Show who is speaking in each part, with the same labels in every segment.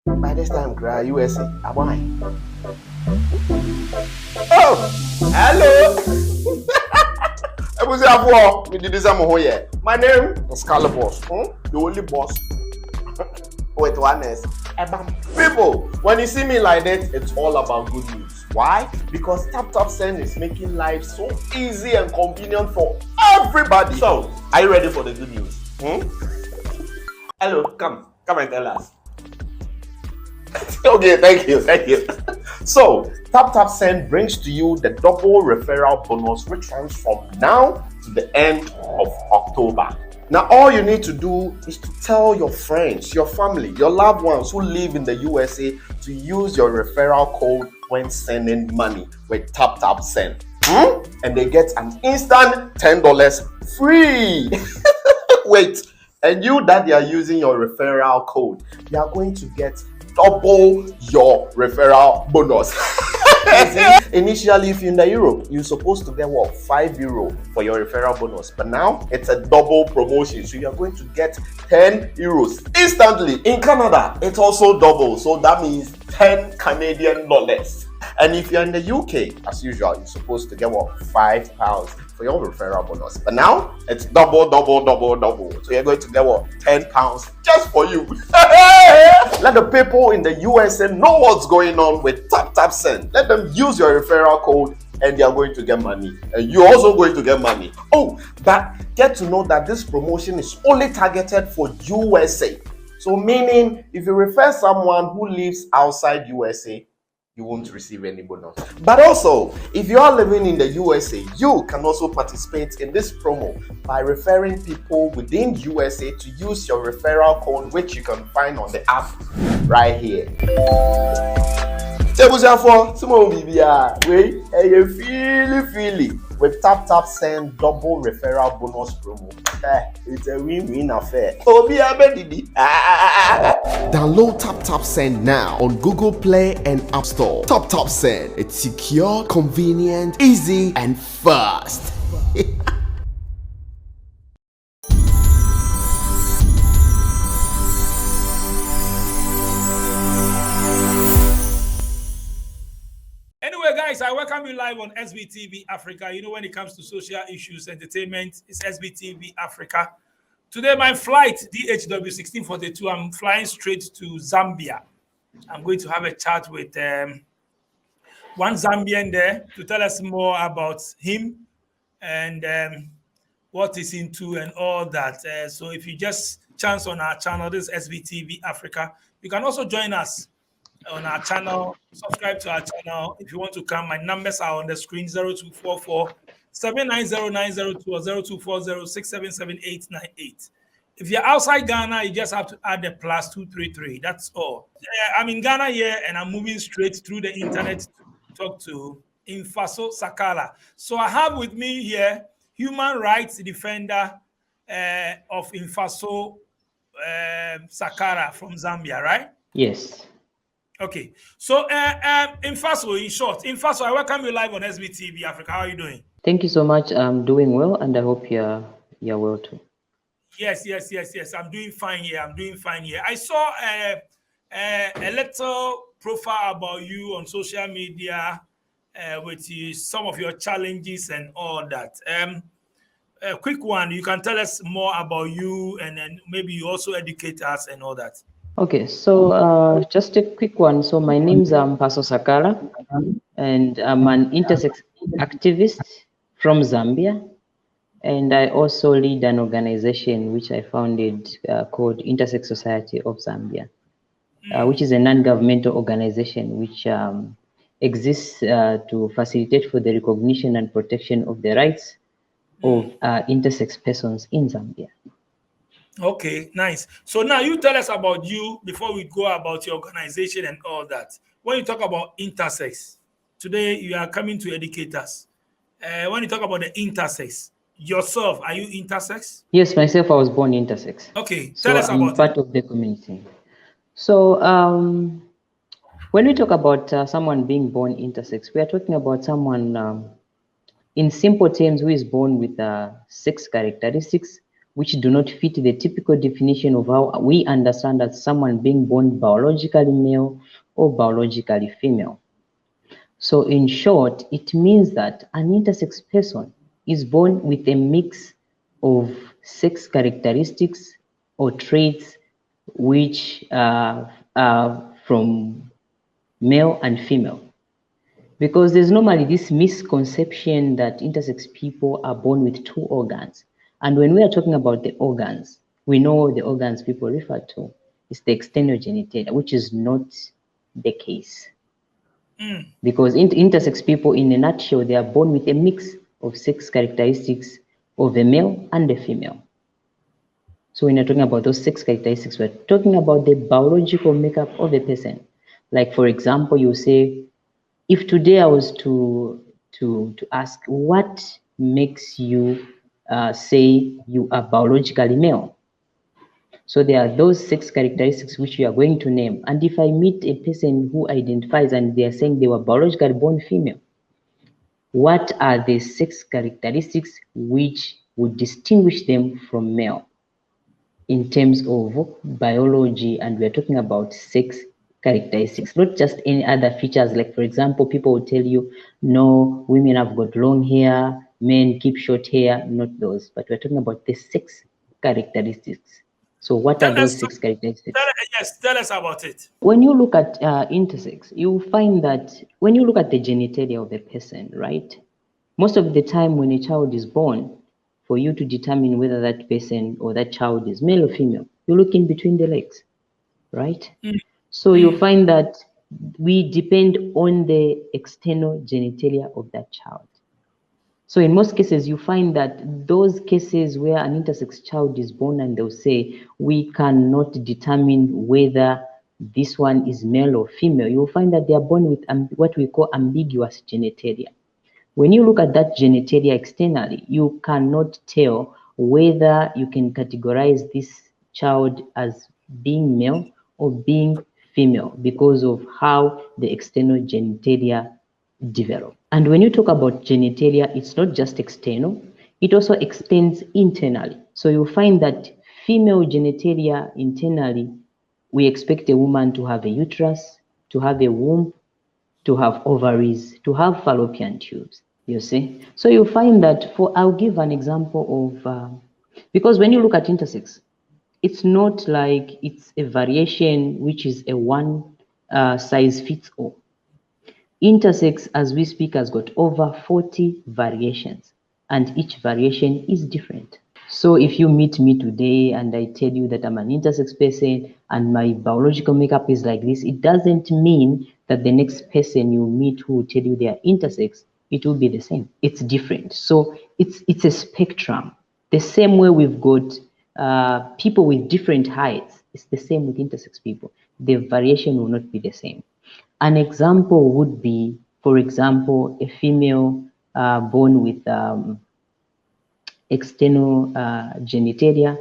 Speaker 1: By this time, USA, why? Oh, hello. My name is Carla Boss. The only boss. Wait, one is. People, when you see me like that, it's all about good news. Why? Because Tap Send is making life so easy and convenient for everybody. So, are you ready for the good news? Hello, come and tell us. Okay, thank you. So, Tap Send brings to you the double referral bonus, which runs from now to the end of October. Now, all you need to do is to tell your friends, your family, your loved ones who live in the USA to use your referral code when sending money with Tap Send. And they get an instant $10 free. Wait, and you that you are using your referral code, you are going to get double your referral bonus. Initially, if you're in the Europe, you're supposed to get what, €5 for your referral bonus, but now it's a double promotion, so you're going to get €10 instantly. In Canada, it's also double, so that means 10 Canadian dollars. And if you're in the UK, as usual, you're supposed to get what, £5 for your referral bonus, but now it's double. So you're going to get what, £10 just for you. Let the people in the USA know what's going on with Tap Send. Let them use your referral code and they are going to get money, and you're also going to get money. Oh, but get to know that this promotion is only targeted for USA. So meaning, if you refer someone who lives outside USA, you won't receive any bonus. But also, if you are living in the USA, you can also participate in this promo by referring people within USA to use your referral code, which you can find on the app right here. With Tap Send double referral bonus promo. It's a win-win affair. Download Tap Send now on Google Play and App Store. Tap Send. It's secure, convenient, easy, and fast.
Speaker 2: Anyway, guys, I welcome you live on SBTV Africa. You know, when it comes to social issues, entertainment, it's SBTV Africa. Today, my flight, DHW 1642, I'm flying straight to Zambia. I'm going to have a chat with one Zambian there to tell us more about him and what he's into and all that. So if you just chance on our channel, this is SBTV Africa, you can also join us on our channel, subscribe to our channel. If you want to come, my numbers are on the screen: 0244 790902 or 0240 6778898. If you're outside Ghana, you just have to add the +233. That's all. I'm in Ghana here, and I'm moving straight through the internet to talk to Infaso Sakala. So I have with me here human rights defender of Infaso Sakala from Zambia, right?
Speaker 3: Yes.
Speaker 2: Okay, so Infaso, in short, Infaso, I welcome you live on SBTV Africa. How are you doing?
Speaker 3: Thank you so much. I'm doing well, and I hope you're well too.
Speaker 2: Yes. I'm doing fine here. I saw a little profile about you on social media with some of your challenges and all that. A quick one, you can tell us more about you, and then maybe you also educate us and all that.
Speaker 3: Okay, so just a quick one. So my name's Paso Sakala, and I'm an intersex activist from Zambia, and I also lead an organization which I founded called Intersex Society of Zambia, which is a non-governmental organization which exists to facilitate for the recognition and protection of the rights of intersex persons in Zambia.
Speaker 2: Okay, nice. So now you tell us about you before we go about your organization and all that. When you talk about intersex, today you are coming to educate us. When you talk about the intersex, yourself, are you intersex?
Speaker 3: Yes, myself, I was born intersex.
Speaker 2: Okay, tell us
Speaker 3: I'm
Speaker 2: about
Speaker 3: part of the community. So when we talk about someone being born intersex, we are talking about someone, in simple terms, who is born with sex characteristics which do not fit the typical definition of how we understand as someone being born biologically male or biologically female. So in short, it means that an intersex person is born with a mix of sex characteristics or traits which are from male and female. Because there's normally this misconception that intersex people are born with two organs. And when we are talking about the organs, we know the organs people refer to is the external genitalia, which is not the case. Because intersex people, in a nutshell, they are born with a mix of sex characteristics of a male and a female. So when you're talking about those sex characteristics, we're talking about the biological makeup of a person. Like, for example, you say, if today I was to ask what makes you say you are biologically male, so there are those sex characteristics which you are going to name. And if I meet a person who identifies and they are saying they were biologically born female, what are the sex characteristics which would distinguish them from male in terms of biology? And we're talking about sex characteristics, not just any other features. Like, for example, people will tell you, no, women have got long hair, men keep short hair, not those, but we're talking about the sex characteristics. So what are those sex characteristics?
Speaker 2: Tell us about it.
Speaker 3: When you look at intersex, you find that when you look at the genitalia of a person, right? Most of the time when a child is born, for you to determine whether that person or that child is male or female, you look in between the legs, right? So you find that we depend on the external genitalia of that child. So in most cases, you find that those cases where an intersex child is born and they'll say, we cannot determine whether this one is male or female, you'll find that they are born with what we call ambiguous genitalia. When you look at that genitalia externally, you cannot tell whether you can categorize this child as being male or being female because of how the external genitalia develop. And when you talk about genitalia, it's not just external, it also extends internally. So you'll find that female genitalia internally, we expect a woman to have a uterus, to have a womb, to have ovaries, to have fallopian tubes, you see. So you'll find that I'll give an example of, because when you look at intersex, it's not like it's a variation which is a one size fits all. Intersex, as we speak, has got over 40 variations, and each variation is different. So if you meet me today and I tell you that I'm an intersex person and my biological makeup is like this, it doesn't mean that the next person you meet who will tell you they are intersex, it will be the same. It's different. So it's a spectrum. The same way we've got people with different heights, it's the same with intersex people. The variation will not be the same. An example would be, for example, a female born with external genitalia,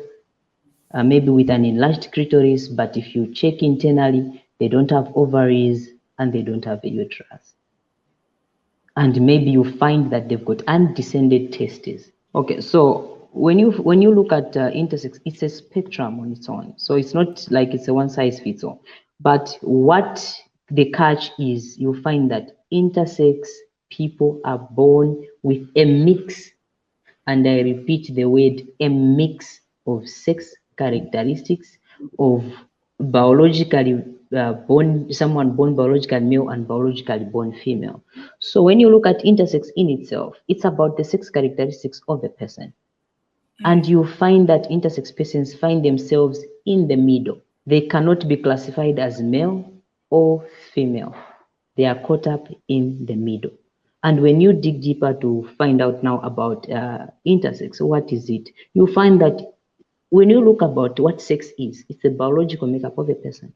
Speaker 3: maybe with an enlarged clitoris, but if you check internally, they don't have ovaries and they don't have a uterus. And maybe you find that they've got undescended testes. Okay, so when you look at intersex, it's a spectrum on its own. So it's not like it's a one size fits all. But what the catch is, you find that intersex people are born with a mix, and I repeat the word, a mix of sex characteristics of biologically someone born biologically male and biologically born female. So when you look at intersex in itself, it's about the sex characteristics of the person. And you find that intersex persons find themselves in the middle. They cannot be classified as male or female. They are caught up in the middle. And when you dig deeper to find out now about intersex, what is it? You find that when you look about what sex is, it's the biological makeup of a person.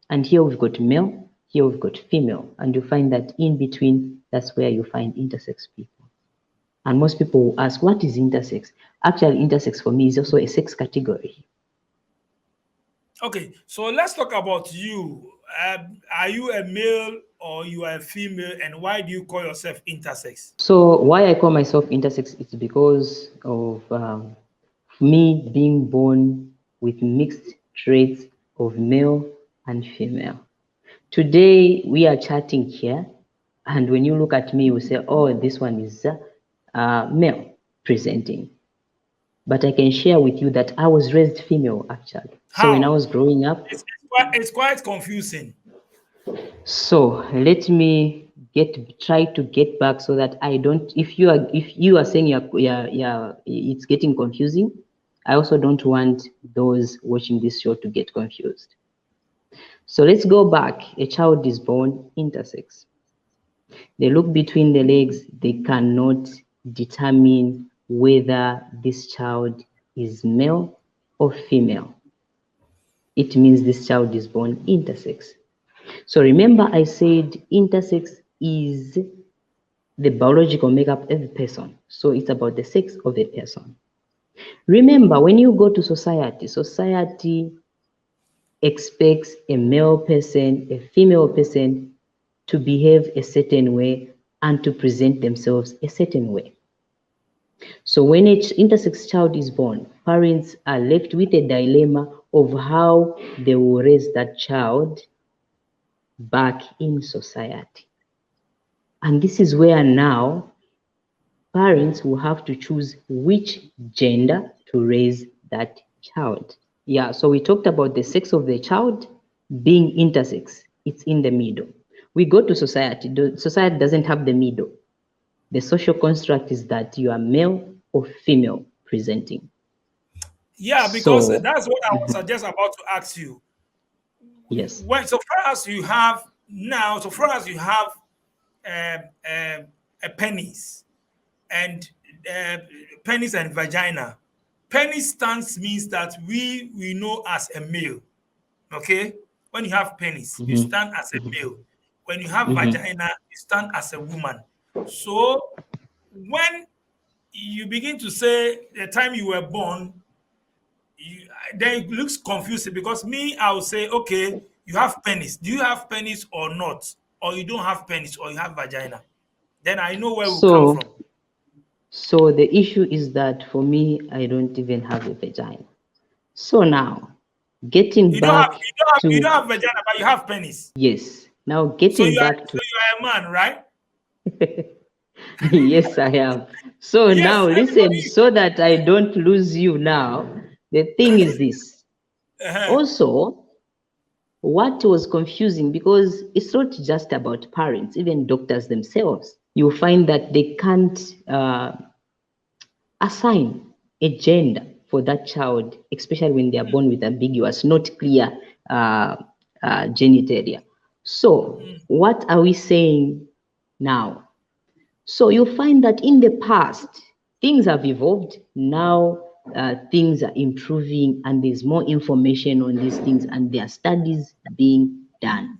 Speaker 3: And here we've got male, here we've got female. And you find that in between, that's where you find intersex people. And most people will ask, what is intersex? Actually, intersex for me is also a sex category.
Speaker 2: Okay, so let's talk about you. Are you a male or you are a female, and why do you call yourself intersex?
Speaker 3: So why I call myself intersex is because of me being born with mixed traits of male and female. Today, we are chatting here, and when you look at me, you say, oh, this one is male presenting. But I can share with you that I was raised female, actually. So when I was growing up,
Speaker 2: it's quite confusing.
Speaker 3: So let me try to get back so that I don't. If you are saying it's getting confusing, I also don't want those watching this show to get confused. So let's go back. A child is born intersex. They look between the legs. They cannot determine whether this child is male or female. It means this child is born intersex. So remember, I said intersex is the biological makeup of a person. So it's about the sex of a person. Remember, when you go to society, society expects a male person, a female person to behave a certain way and to present themselves a certain way. So when an intersex child is born, parents are left with a dilemma of how they will raise that child back in society. And this is where now parents will have to choose which gender to raise that child. Yeah, so we talked about the sex of the child being intersex. It's in the middle. We go to society. The society doesn't have the middle. The social construct is that you are male or female presenting.
Speaker 2: Yeah, because that's what I was just about to ask you.
Speaker 3: Yes.
Speaker 2: So far as you have now, so far as you have a penis and penis and vagina. Penis stance means that we know as a male. Okay, when you have penis, you stand as a male. When you have vagina, you stand as a woman. So when you begin to say the time you were born, then it looks confusing because me, I will say, okay, you have penis. Do you have penis or not? Or you don't have penis or you have vagina? Then I know where we come from.
Speaker 3: So the issue is that for me, I don't even have a vagina. So now, getting back to...
Speaker 2: You don't have vagina, but you have penis.
Speaker 3: Yes. Now getting back to...
Speaker 2: So you are a man, right?
Speaker 3: Yes, I am. So yes, now listen, so that I don't lose you now, the thing is this. Also, what was confusing, because it's not just about parents, even doctors themselves, you find that they can't assign a gender for that child, especially when they are born with ambiguous, not clear genitalia. So what are we saying now? So you'll find that in the past, things have evolved. Now things are improving and there's more information on these things and there are studies being done.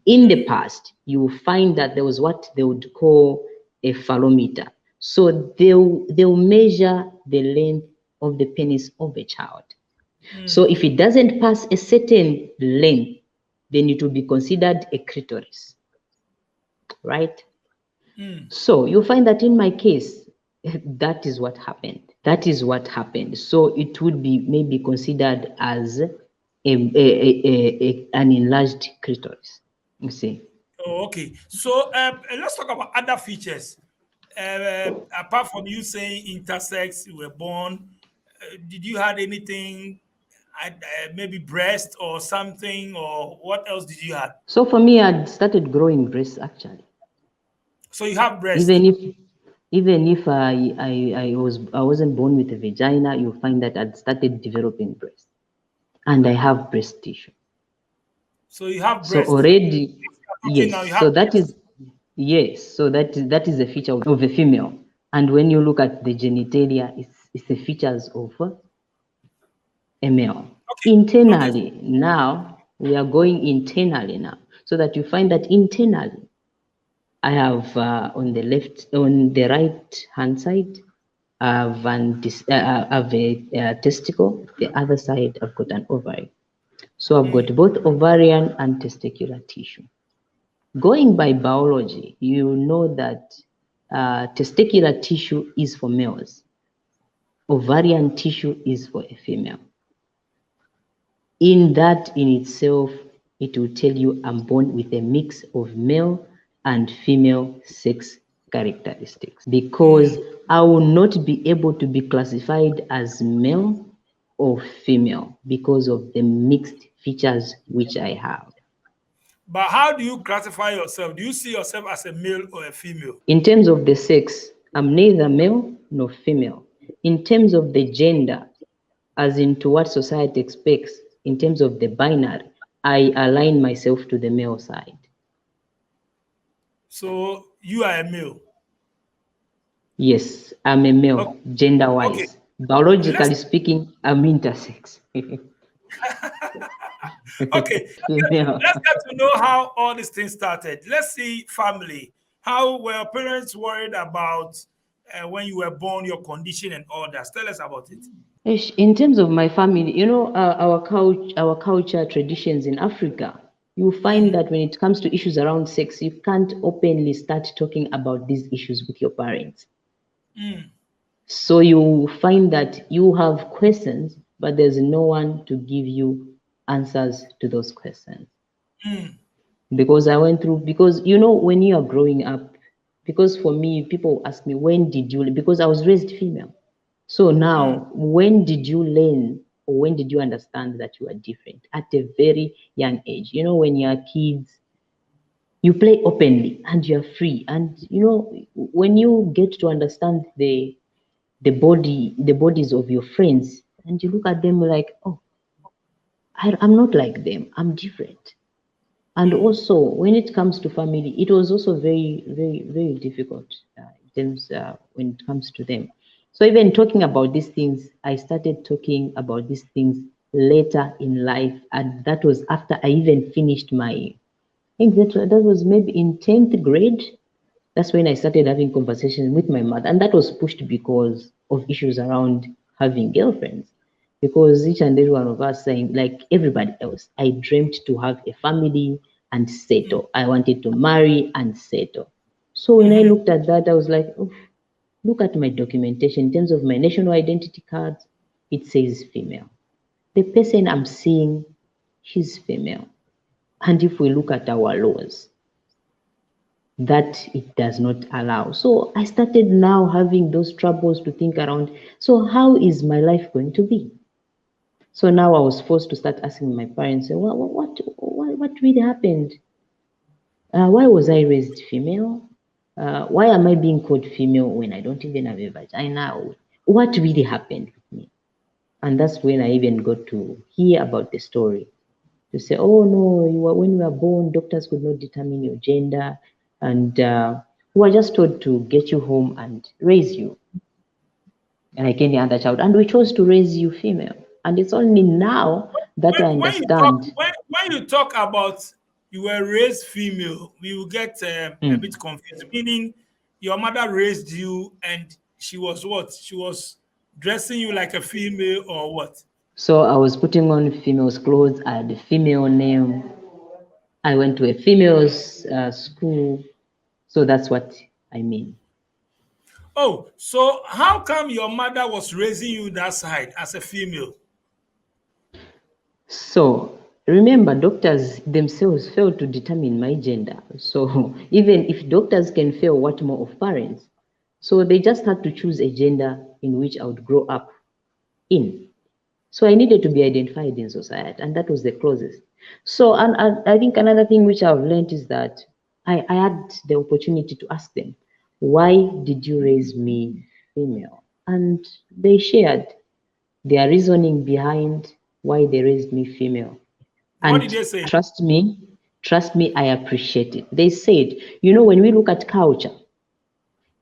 Speaker 3: In the past, you will find that there was what they would call a phallometer. So they'll measure the length of the penis of a child. So if it doesn't pass a certain length, then it will be considered a clitoris, right? So you'll find that in my case, that is what happened. That is what happened. So it would be maybe considered as an enlarged clitoris. You see.
Speaker 2: Oh, okay. So let's talk about other features. Apart from you saying intersex, you were born, did you have anything, maybe breast or something, or what else did you have?
Speaker 3: So for me, I started growing breasts actually.
Speaker 2: So you have breast.
Speaker 3: Even if I wasn't born with a vagina, you'll find that I'd started developing breast, and I have breast tissue.
Speaker 2: So you have breast.
Speaker 3: So already, yes. So that is yes. So that is a feature of a female. And when you look at the genitalia, it's the features of a male. Okay. Internally, now we are going internally now, so that you find that internally, I have on the right hand side, I have a testicle. The other side, I've got an ovary. So I've got both ovarian and testicular tissue. Going by biology, you know that testicular tissue is for males. ovarian tissue is for a female. In that in itself, it will tell you I'm born with a mix of male and female sex characteristics, because I will not be able to be classified as male or female because of the mixed features which I have.
Speaker 2: But how do you classify yourself? Do you see yourself as a male or a female?
Speaker 3: In terms of the sex, I'm neither male nor female. In terms of the gender, as into what society expects, in terms of the binary, I align myself to the male side.
Speaker 2: So you are a male?
Speaker 3: Yes, I'm a male,
Speaker 2: Okay.
Speaker 3: gender-wise.
Speaker 2: Okay.
Speaker 3: Biologically speaking, I'm intersex.
Speaker 2: Okay, let's get to know how all these things started. Let's see family. How were parents worried about when you were born, your condition and all that? Tell us about it.
Speaker 3: In terms of my family, you know, our culture, traditions in Africa, you find that when it comes to issues around sex, you can't openly start talking about these issues with your parents. So you find that you have questions, but there's no one to give you answers to those questions. Because I went through, because you know, when you are growing up, because for me, people ask me, when did you, because I was raised female. So now, when did you learn or when did you understand that you are different? At a very young age. You know, when you're kids, you play openly and you're free. And you know, when you get to understand the bodies of your friends, and you look at them like, oh, I'm not like them, I'm different. And also, when it comes to family, it was also very, very, very difficult in terms when it comes to them. So even talking about these things, I started talking about these things later in life, and that was after I even finished my, I think that was maybe in 10th grade. That's when I started having conversations with my mother, and that was pushed because of issues around having girlfriends. Because each and every one of us, saying like everybody else, I dreamt to have a family and settle. I wanted to marry and settle. So when I looked at that, I was like, oh, look at my documentation. In terms of my national identity cards, it says female. The person I'm seeing, she's female. And if we look at our laws, that it does not allow. So I started now having those troubles to think around. So how is my life going to be? So now I was forced to start asking my parents, what really happened? Why was I raised female? Why am I being called female when I don't even have a vagina? What really happened with me? And that's when I even got to hear about the story. To say, oh no, when you were born, doctors could not determine your gender, and we were just told to get you home and raise you, like any other child. And we chose to raise you female. And it's only now that I understand.
Speaker 2: When you talk about you were raised female, we will get a bit confused. Meaning, your mother raised you, and she was what? She was dressing you like a female, or what?
Speaker 3: So I was putting on female's clothes. I had a female name. I went to a female's school. So that's what I mean.
Speaker 2: Oh, so how come your mother was raising you that side as a female?
Speaker 3: So remember, doctors themselves fail to determine my gender. So even if doctors can fail, what more of parents? So they just had to choose a gender in which I would grow up in. So I needed to be identified in society, and that was the closest. So, and I think another thing which I've learned is that I had the opportunity to ask them, why did you raise me female? And they shared their reasoning behind why they raised me female.
Speaker 2: What
Speaker 3: And
Speaker 2: did they say?
Speaker 3: trust me, I appreciate it. They said, you know, when we look at culture,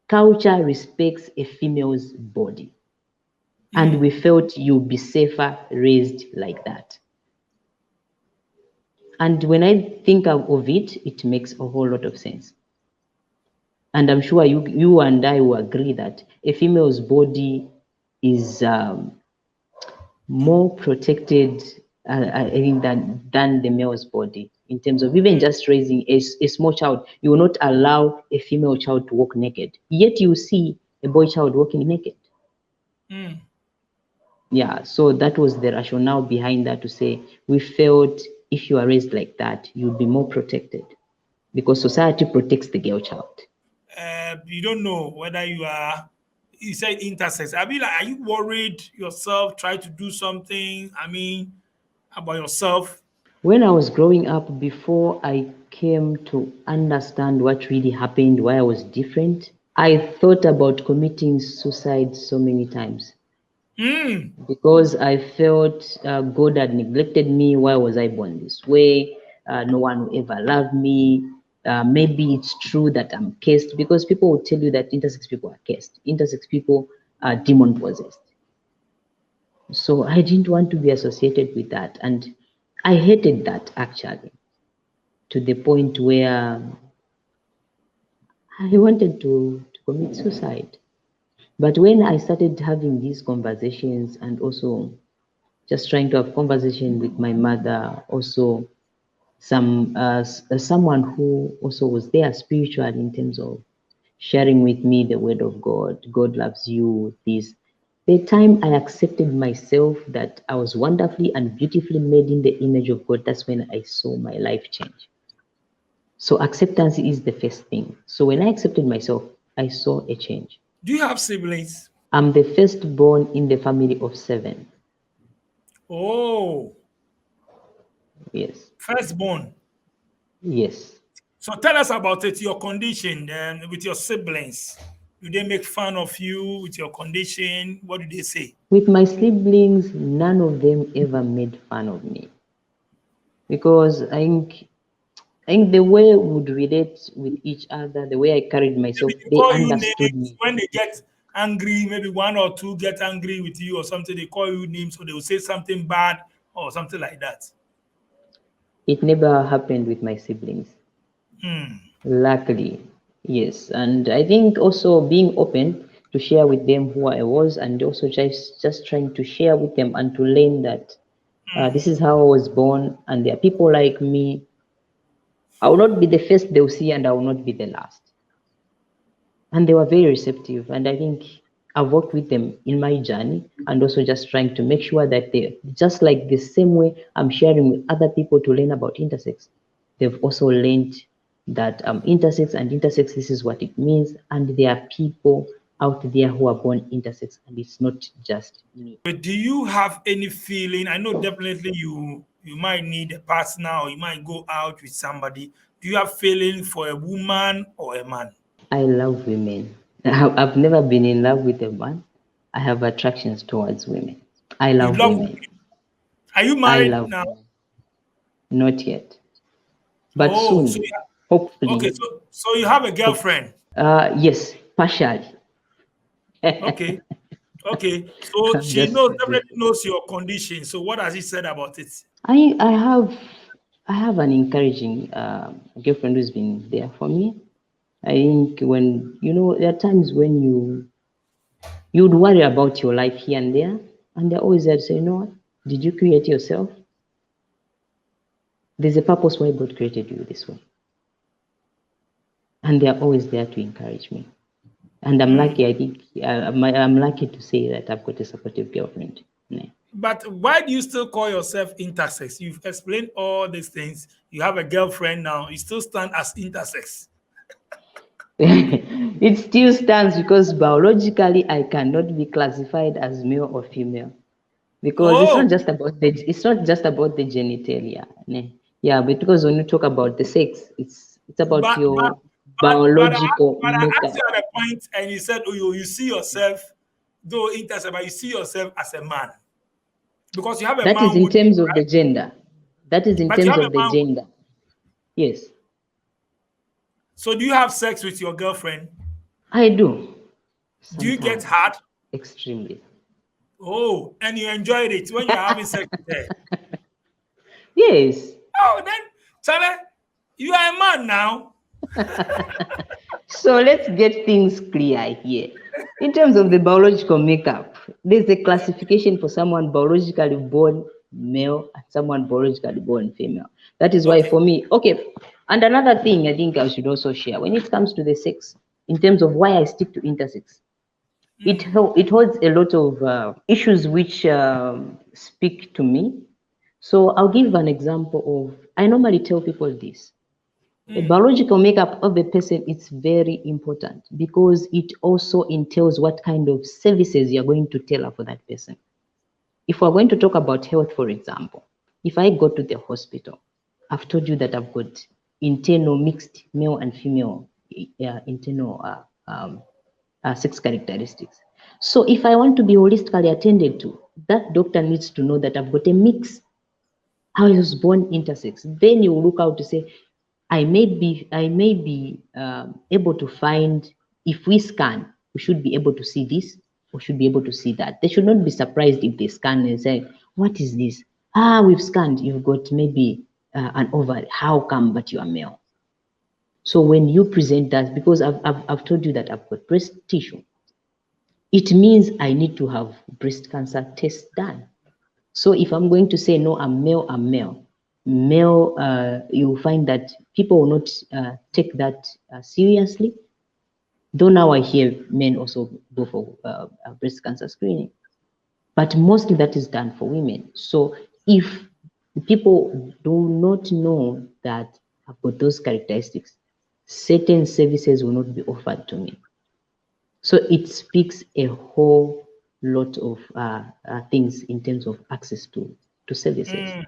Speaker 3: culture respects a female's body. And we felt you'll be safer raised like that. And when I think of it, it makes a whole lot of sense. And I'm sure you and I will agree that a female's body is more protected, I think, than the male's body. In terms of even just raising a small child, you will not allow a female child to walk naked. Yet you see a boy child walking naked. Yeah, so that was the rationale behind that, to say we felt if you are raised like that, you'll be more protected because society protects the girl child.
Speaker 2: You don't know whether you said intersex. I mean, like, are you worried yourself, try to do something, I mean, about yourself?
Speaker 3: When I was growing up, before I came to understand what really happened, why I was different, I thought about committing suicide so many times because I felt God had neglected me. Why was I born this way? No one will ever love me. Maybe it's true that I'm cursed, because people will tell you that intersex people are cursed. Intersex people are demon possessed. So I didn't want to be associated with that. And I hated that, actually, to the point where I wanted to commit suicide. But when I started having these conversations, and also just trying to have conversation with my mother, also someone who also was there spiritual, in terms of sharing with me the word of God, God loves you, this. The time I accepted myself, that I was wonderfully and beautifully made in the image of God, that's when I saw my life change. So acceptance is the first thing. So when I accepted myself, I saw a change.
Speaker 2: Do you have siblings?
Speaker 3: I'm the firstborn in the family of 7.
Speaker 2: Oh,
Speaker 3: Yes.
Speaker 2: firstborn.
Speaker 3: Yes.
Speaker 2: So tell us about it, your condition with your siblings. Do they make fun of you with your condition? What do they say?
Speaker 3: With my siblings, none of them ever made fun of me, because I think the way we would relate with each other, the way I carried myself,
Speaker 2: Maybe they
Speaker 3: they
Speaker 2: call you
Speaker 3: understood
Speaker 2: names
Speaker 3: me.
Speaker 2: when they get angry. Maybe one or two get angry with you or something. They call you names, so they will say something bad or something like that.
Speaker 3: It never happened with my siblings,
Speaker 2: Hmm.
Speaker 3: luckily. Yes. And I think also being open to share with them who I was, and also just trying to share with them and to learn that this is how I was born, and there are people like me. I will not be the first they'll see, and I will not be the last. And they were very receptive, and I think I've worked with them in my journey, and also just trying to make sure that they, just like the same way I'm sharing with other people to learn about intersex, they've also learned that intersex, and intersex, this is what it means, and there are people out there who are born intersex, and it's not just me.
Speaker 2: But do you have any feeling? I know definitely you might need a partner or you might go out with somebody. Do you have feeling for a woman or a man?
Speaker 3: I love women. I've never been in love with a man. I have attractions towards women. I
Speaker 2: You
Speaker 3: love
Speaker 2: love
Speaker 3: women.
Speaker 2: women. Are you
Speaker 3: I
Speaker 2: married
Speaker 3: love
Speaker 2: now?
Speaker 3: women. Not yet, but
Speaker 2: Oh,
Speaker 3: soon, hopefully.
Speaker 2: okay. So you have a girlfriend.
Speaker 3: Yes, partially.
Speaker 2: Okay. Okay. So
Speaker 3: I'm
Speaker 2: she
Speaker 3: just
Speaker 2: knows
Speaker 3: kidding.
Speaker 2: definitely knows your condition. So what has he said about it?
Speaker 3: I have an encouraging girlfriend who's been there for me. I think, when there are times when you'd worry about your life here and there, and they're always there to say, what? Did you create yourself? There's a purpose why God created you this way. And they're always there to encourage me. And I'm lucky, I think, I'm lucky to say that I've got a supportive girlfriend. Yeah.
Speaker 2: But why do you still call yourself intersex? You've explained all these things. You have a girlfriend now. You still stand as intersex.
Speaker 3: It still stands because biologically I cannot be classified as male or female, because it's
Speaker 2: Oh,
Speaker 3: not just about the genitalia. Ne? Yeah, but because when you talk about the sex, it's about
Speaker 2: but but
Speaker 3: your
Speaker 2: but
Speaker 3: biological
Speaker 2: I asked
Speaker 3: makeup.
Speaker 2: you at a point, and you said, "Oh, you see yourself, though intersex, but you see yourself as a man because you have a
Speaker 3: That is in
Speaker 2: manhood,
Speaker 3: terms of the
Speaker 2: right?
Speaker 3: gender. That is in
Speaker 2: But you
Speaker 3: terms
Speaker 2: have a
Speaker 3: of the
Speaker 2: manhood.
Speaker 3: gender. Yes,
Speaker 2: So do you have sex with your girlfriend?
Speaker 3: I do
Speaker 2: Do you get
Speaker 3: sometimes,
Speaker 2: hard?
Speaker 3: extremely.
Speaker 2: Oh, and you enjoyed it when you're having sex with her.
Speaker 3: Yes.
Speaker 2: Oh, then, Charlie, you are a man now.
Speaker 3: So let's get things clear here. In terms of the biological makeup, there's a classification for someone biologically born male and someone biologically born female. That is why
Speaker 2: Okay.
Speaker 3: for me, okay. And another thing I think I should also share when it comes to the sex, in terms of why I stick to intersex. It holds a lot of issues which speak to me. So I'll give an example of, I normally tell people this. A biological makeup of a person is very important because it also entails what kind of services you're going to tailor for that person. If we're going to talk about health, for example, if I go to the hospital, I've told you that I've got internal mixed male and female internal sex characteristics. So if I want to be holistically attended to, that doctor needs to know that I've got a mix. I was born intersex. Then you look out to say, I may be able to find, if we scan, we should be able to see this, we should be able to see that. They should not be surprised if they scan and say, what is this? We've scanned, you've got maybe an ovary. How come, but you are male? So when you present that, because I've told you that I've got breast tissue, it means I need to have breast cancer test done. So if I'm going to say, no, I'm male, you'll find that people will not take that seriously. Though now I hear men also go for breast cancer screening, but mostly that is done for women. So if people do not know that I've got those characteristics, certain services will not be offered to me. So it speaks a whole lot of things in terms of access to services.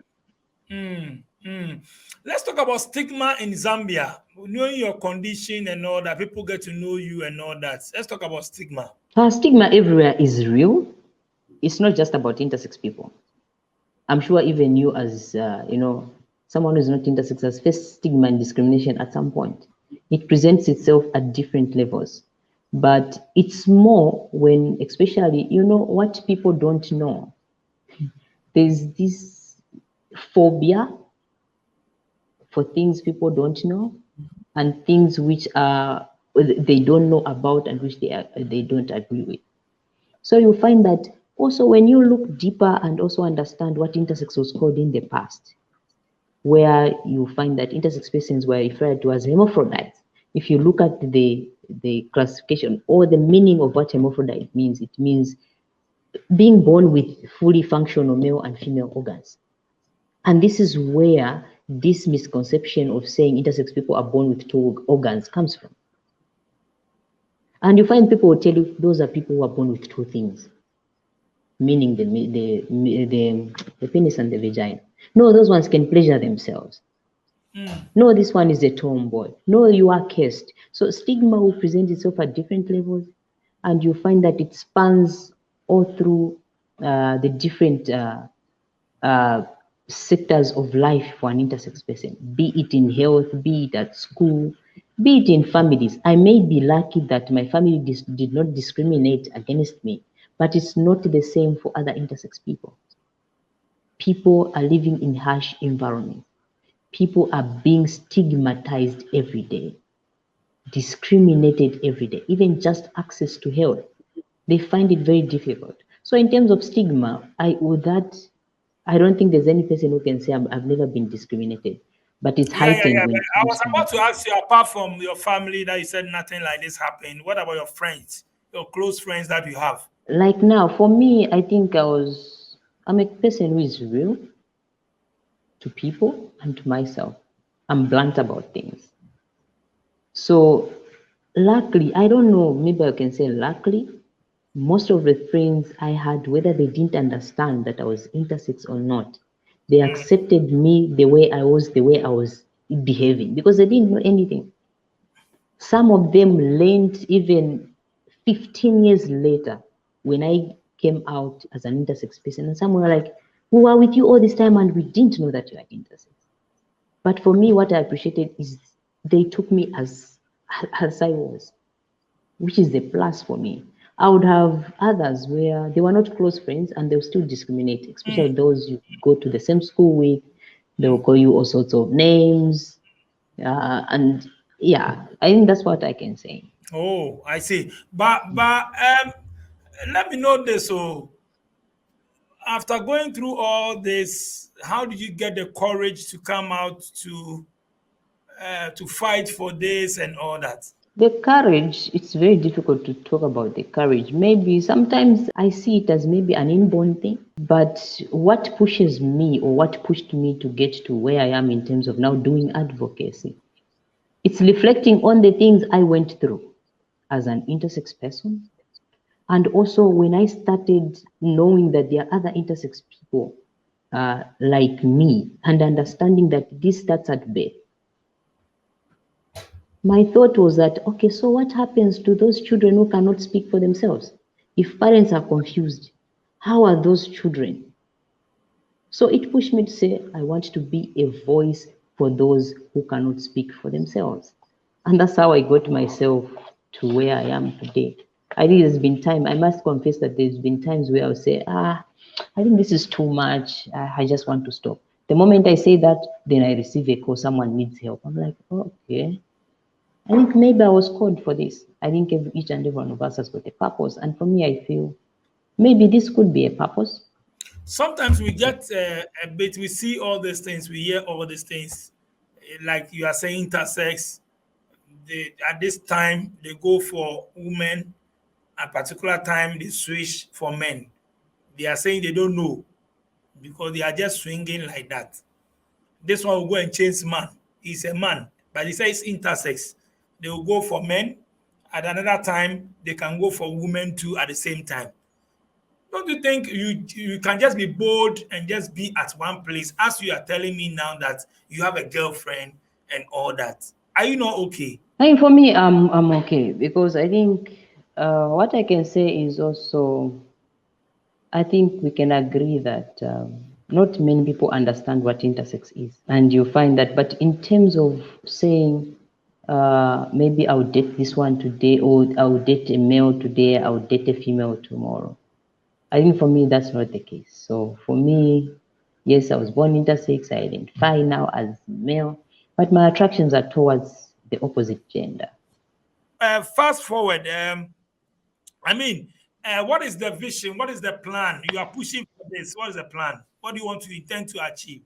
Speaker 2: Let's talk about stigma in Zambia. Knowing your condition and all that, people get to know you and all that. Let's talk about stigma.
Speaker 3: Stigma everywhere is real. It's not just about intersex people. I'm sure even you, as someone who's not intersex, has faced stigma and discrimination at some point. It presents itself at different levels, but it's more when, especially, what people don't know. There's this phobia for things people don't know and things which they don't know about and which they don't agree with. So you find that also when you look deeper and also understand what intersex was called in the past, where you find that intersex persons were referred to as hermaphrodites. If you look at the classification or the meaning of what hermaphrodite means, it means being born with fully functional male and female organs. And this is where this misconception of saying intersex people are born with two organs comes from. And you find people will tell you those are people who are born with two things, meaning the penis and the vagina. No, those ones can pleasure themselves. No, this one is a tomboy. No, you are cursed. So stigma will present itself at different levels, and you find that it spans all through the different sectors of life for an intersex person, be it in health, be it at school, be it in families. I may be lucky that my family did not discriminate against me, but it's not the same for other intersex people. People are living in harsh environments. People are being stigmatized every day, discriminated every day, even just access to health. They find it very difficult. So in terms of stigma, I don't think there's any person who can say I've never been discriminated, but it's heightened.
Speaker 2: Yeah. I was about to ask you, apart from your family that you said nothing like this happened, what about your friends, your close friends that you have?
Speaker 3: Like now, for me, I think I'm a person who is real to people and to myself. I'm blunt about things. So luckily, I don't know, maybe I can say luckily, most of the friends I had, whether they didn't understand that I was intersex or not, they accepted me the way I was behaving because they didn't know anything. Some of them learned even 15 years later when I came out as an intersex person, and some were like, we were with you all this time and we didn't know that you are intersex. But for me, what I appreciated is they took me as I was, which is the plus for me. I would have others where they were not close friends and they'll still discriminate, especially those you go to the same school with. They will call you all sorts of names. And yeah, I think that's what I can say.
Speaker 2: Oh, I see. But let me know this. So after going through all this, how did you get the courage to come out to fight for this and all that?
Speaker 3: The courage, it's very difficult to talk about the courage. Maybe sometimes I see it as maybe an inborn thing, but what pushes me or what pushed me to get to where I am in terms of now doing advocacy, it's reflecting on the things I went through as an intersex person. And also when I started knowing that there are other intersex people like me and understanding that this starts at birth. My thought was that, okay, so what happens to those children who cannot speak for themselves? If parents are confused, how are those children? So it pushed me to say, I want to be a voice for those who cannot speak for themselves. And that's how I got myself to where I am today. I think there's been time, I must confess that there's been times where I'll say, I think this is too much. I just want to stop. The moment I say that, then I receive a call, someone needs help. I'm like, oh, okay. I think maybe I was called for this. I think each and every one of us has got a purpose. And for me, I feel maybe this could be a purpose.
Speaker 2: Sometimes we get a bit, we see all these things, we hear all these things, like you are saying, intersex. At this time, they go for women. At particular time, they switch for men. They are saying they don't know because they are just swinging like that. This one will go and change man. He's a man, but he says intersex. They will go for men. At another time, they can go for women too at the same time. Don't you think you can just be bold and just be at one place, as you are telling me now that you have a girlfriend and all that? Are you not okay?
Speaker 3: I mean, for me, I'm okay because I think what I can say is also, I think we can agree that not many people understand what intersex is. And you find that, but in terms of saying, maybe I'll date this one today, or I'll date a male today, I'll date a female tomorrow. I think for me, that's not the case. So for me, yes, I was born intersex, I identify now as male, but my attractions are towards the opposite gender.
Speaker 2: Fast forward. What is the vision? What is the plan? You are pushing for this. What is the plan? What do you want to intend to achieve?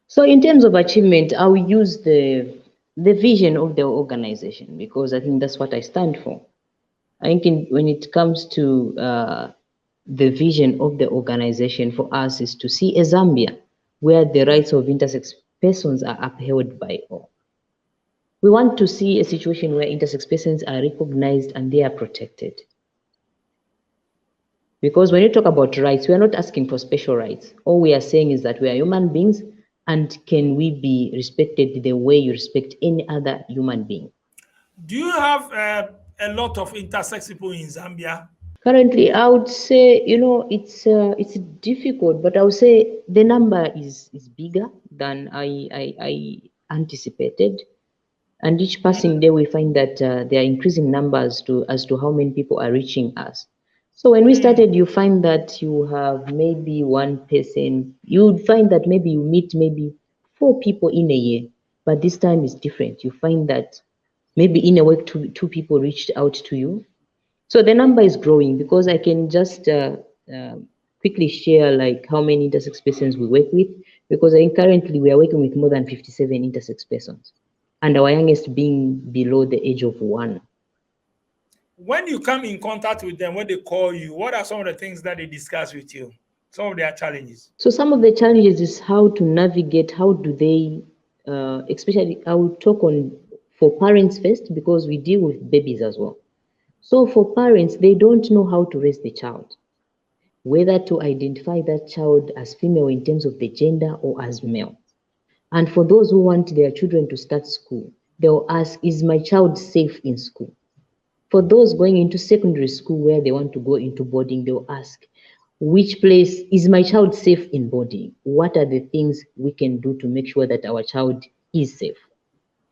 Speaker 3: So in terms of achievement, I will use the vision of the organization because I think that's what I stand for. I think when it comes to the vision of the organization for us is to see a Zambia where the rights of intersex persons are upheld by all. We want to see a situation where intersex persons are recognized and they are protected. Because when you talk about rights, we are not asking for special rights. All we are saying is that we are human beings, and can we be respected the way you respect any other human being?
Speaker 2: Do you have a lot of intersex people in Zambia?
Speaker 3: Currently, I would say, it's difficult, but I would say the number is bigger than I anticipated. And each passing day, we find that there are increasing numbers as to how many people are reaching us. So when we started, you find that you have maybe one person. You would find that maybe you meet maybe 4 people in a year, but this time is different. You find that maybe in a week, two people reached out to you. So the number is growing because I can just quickly share like how many intersex persons we work with, because I think currently we are working with more than 57 intersex persons, and our youngest being below the age of 1.
Speaker 2: When you come in contact with them, when they call you, what are some of the things that they discuss with you? Some of their challenges?
Speaker 3: So some of the challenges is how to navigate, how do they, especially I will talk on for parents first because we deal with babies as well. So for parents, they don't know how to raise the child, whether to identify that child as female in terms of the gender or as male. And for those who want their children to start school, they'll ask, is my child safe in school? For those going into secondary school where they want to go into boarding, they'll ask, which place is my child safe in boarding? What are the things we can do to make sure that our child is safe?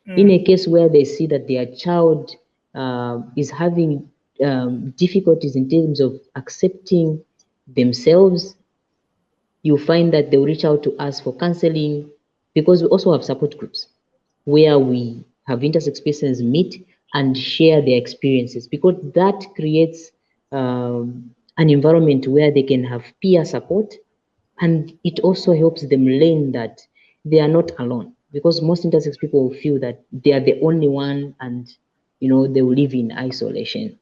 Speaker 3: In a case where they see that their child is having difficulties in terms of accepting themselves, you find that they'll reach out to us for counseling, because we also have support groups where we have intersex persons meet and share their experiences, because that creates an environment where they can have peer support, and it also helps them learn that they are not alone. because most intersex people feel that they are the only one, and they will live in isolation.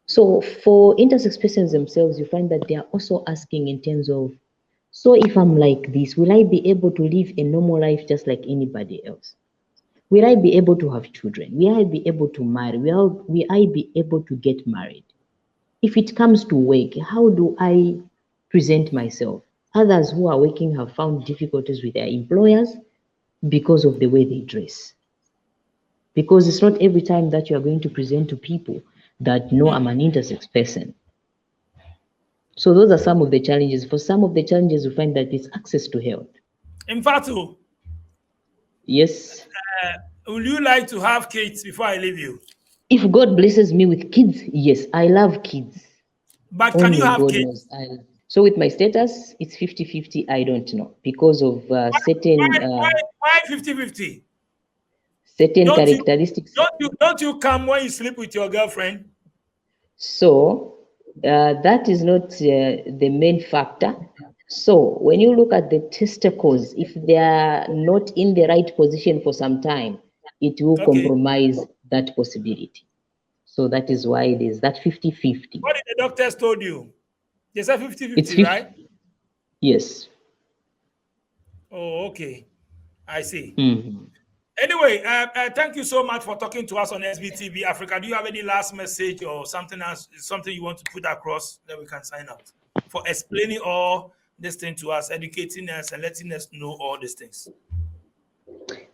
Speaker 3: So for intersex persons themselves, you find that they are also asking in terms of, so if I'm like this, will I be able to live a normal life just like anybody else? Will I be able to have children? Will I be able to marry? Will I be able to get married? If it comes to work, how do I present myself? Others who are working have found difficulties with their employers because of the way they dress. Because it's not every time that you are going to present to people that, no, I'm an intersex person. So those are some of the challenges. For some of the challenges, we find that it's access to health.
Speaker 2: In fact,
Speaker 3: Yes.
Speaker 2: would you like to have kids before I leave you?
Speaker 3: If God blesses me with kids, yes, I love kids.
Speaker 2: But can
Speaker 3: Only
Speaker 2: you have
Speaker 3: God
Speaker 2: kids?
Speaker 3: knows. So with my status, it's 50-50. I don't know, because of certain
Speaker 2: Why 50-50?
Speaker 3: certain
Speaker 2: Don't you
Speaker 3: characteristics.
Speaker 2: don't you come when you sleep with your girlfriend?
Speaker 3: So that is not the main factor. So when you look at the testicles, if they are not in the right position for some time, it will compromise that possibility. So that is why it is that 50-50.
Speaker 2: What did the doctors told you? They said 50-50,
Speaker 3: It's 50,
Speaker 2: right?
Speaker 3: yes.
Speaker 2: Oh, okay. I see.
Speaker 3: Mm-hmm.
Speaker 2: Anyway, thank you so much for talking to us on SBTV Africa. Do you have any last message or something else, something you want to put across that we can sign out for explaining all this thing to us, educating us, and letting us know all these things?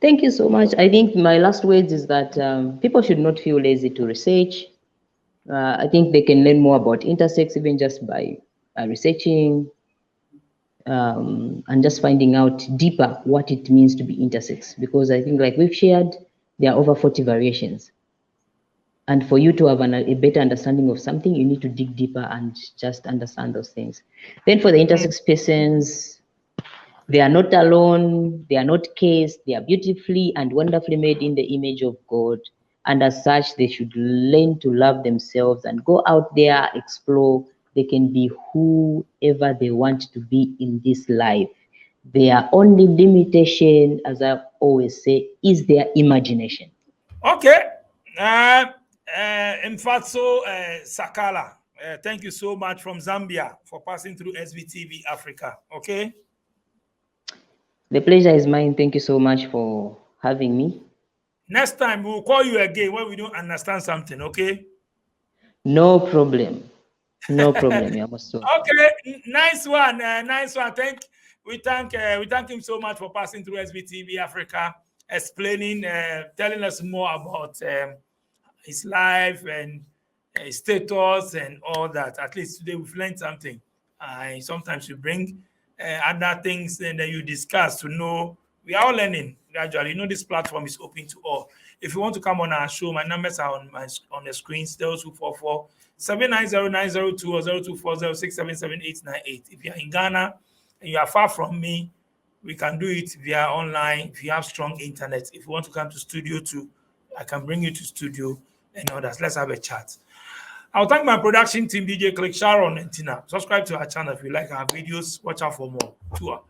Speaker 3: Thank you so much. I think my last words is that people should not feel lazy to research. I think they can learn more about intersex even just by researching and just finding out deeper what it means to be intersex. Because I think, like we've shared, there are over 40 variations. And for you to have a better understanding of something, you need to dig deeper and just understand those things. Then for the intersex persons, they are not alone, they are not cased, they are beautifully and wonderfully made in the image of God. And as such, they should learn to love themselves and go out there, explore. They can be whoever they want to be in this life. Their only limitation, as I always say, is their imagination.
Speaker 2: Okay. Mfatso Sakala, thank you so much from Zambia for passing through SBTV Africa. Okay.
Speaker 3: The pleasure is mine. Thank you so much for having me.
Speaker 2: Next time we'll call you again when we don't understand something. Okay.
Speaker 3: No problem. No problem. You're most welcome.
Speaker 2: Okay. Nice one. Nice one. We thank him so much for passing through SBTV Africa, explaining, telling us more about his life and his status and all that. At least today we've learned something. Sometimes you bring other things and then you discuss to know. We are all learning gradually. This platform is open to all. If you want to come on our show, my numbers are on the screen, still 244 790-902 or 0240677898. If you're in Ghana and you are far from me, we can do it via online if you have strong internet. If you want to come to studio too, I can bring you to studio and others. Let's have a chat. I'll thank my production team, DJ Click, Sharon, and Tina. Subscribe to our channel if you like our videos. Watch out for more.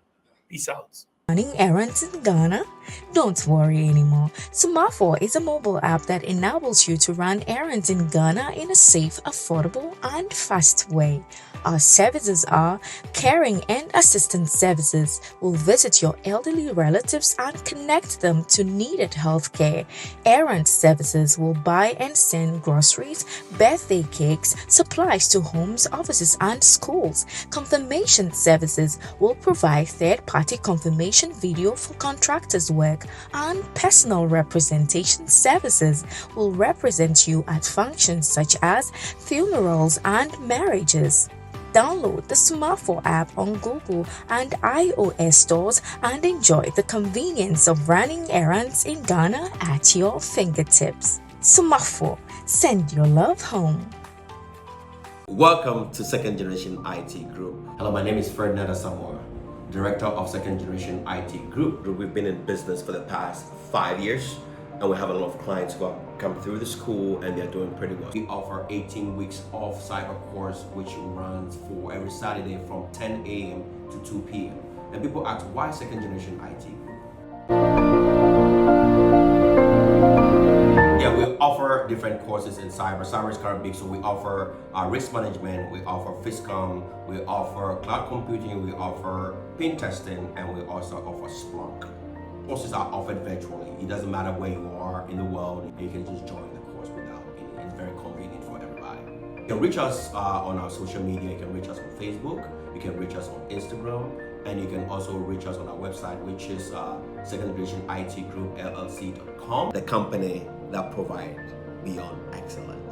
Speaker 2: Peace out.
Speaker 4: Running errands in Ghana? Don't worry anymore. Sumafo is a mobile app that enables you to run errands in Ghana in a safe, affordable, and fast way. Our services are caring and assistance services. We'll visit your elderly relatives and connect them to needed health care. Errand services will buy and send groceries, birthday cakes, supplies to homes, offices, and schools. Confirmation services will provide third-party confirmation video for contractors' work, and personal representation services will represent you at functions such as funerals and marriages. Download the Sumafo app on Google and iOS stores and enjoy the convenience of running errands in Ghana at your fingertips. Sumafo, send your love home.
Speaker 5: Welcome to Second Generation IT Group. Hello, my name is Ferdinand Asamoah, Director of Second Generation IT Group. We've been in business for the past 5 years, and we have a lot of clients who have come through the school and they're doing pretty well. We offer 18 weeks of cyber course, which runs for every Saturday from 10 a.m. to 2 p.m. And people ask, why Second Generation IT Group? different courses in cyber. Cyber is kind of big, so we offer risk management, we offer FISCOM, we offer cloud computing, we offer pen testing, and we also offer Splunk. Courses are offered virtually. It doesn't matter where you are in the world, you can just join the course without any. It's very convenient for everybody. You can reach us on our social media. You can reach us on Facebook, you can reach us on Instagram, and you can also reach us on our website, which is secondgenerationitgroup.llc.com, the company that provides beyond excellence.